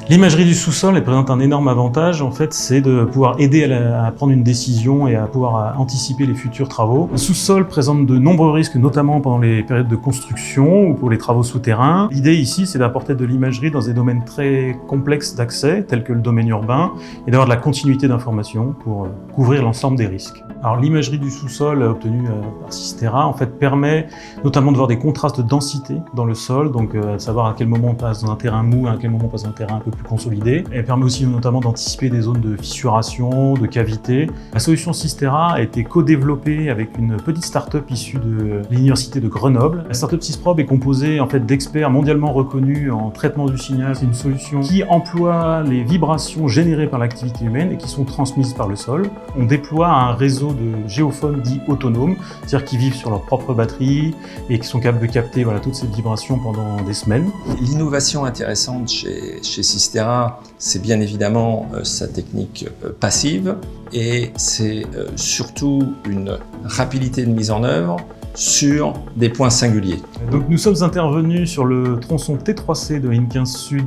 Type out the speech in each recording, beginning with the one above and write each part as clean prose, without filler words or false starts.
L'imagerie du sous-sol, elle présente un énorme avantage, en fait, c'est de pouvoir aider à prendre une décision et à pouvoir anticiper les futurs travaux. Le sous-sol présente de nombreux risques, notamment pendant les périodes de construction ou pour les travaux souterrains. L'idée ici, c'est d'apporter de l'imagerie dans des domaines très complexes d'accès, tels que le domaine urbain, et d'avoir de la continuité d'information pour couvrir l'ensemble des risques. Alors l'imagerie du sous-sol obtenue par Systera, en fait, permet notamment de voir des contrastes de densité dans le sol, donc savoir à quel moment on passe dans un terrain mou, à quel moment on passe dans un terrain un peu plus consolidé. Elle permet aussi notamment d'anticiper des zones de fissuration, de cavités. La solution Systera a été co-développée avec une petite start-up issue de l'université de Grenoble. La start-up Sysprobe est composée en fait d'experts mondialement reconnus en traitement du signal. C'est une solution qui emploie les vibrations générées par l'activité humaine et qui sont transmises par le sol. On déploie un réseau de géophones dits autonomes, c'est-à-dire qui vivent sur leur propre batterie et qui sont capables de capter toutes ces vibrations pendant des semaines. L'innovation intéressante chez Systera, c'est bien évidemment sa technique passive et c'est surtout une rapidité de mise en œuvre sur des points singuliers. Donc nous sommes intervenus sur le tronçon T3C de N15 Sud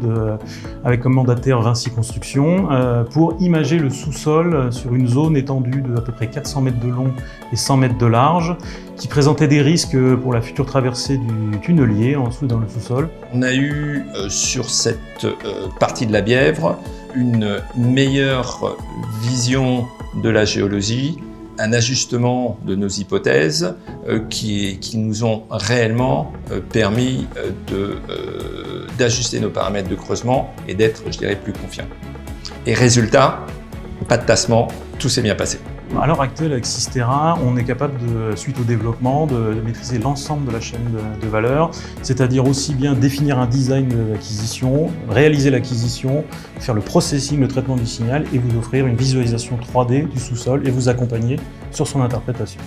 avec comme mandataire Vinci Construction pour imager le sous-sol sur une zone étendue de à peu près 400 mètres de long et 100 mètres de large qui présentait des risques pour la future traversée du tunnelier en dessous dans le sous-sol. On a eu sur cette partie de la Bièvre une meilleure vision de la géologie, un ajustement de nos hypothèses qui nous ont réellement permis d'ajuster nos paramètres de creusement et d'être, je dirais, plus confiants. Et résultat, pas de tassement, tout s'est bien passé. À l'heure actuelle, avec Systera, on est capable, suite au développement, de maîtriser l'ensemble de la chaîne de valeur, c'est-à-dire aussi bien définir un design de l'acquisition, réaliser l'acquisition, faire le processing, le traitement du signal et vous offrir une visualisation 3D du sous-sol et vous accompagner sur son interprétation.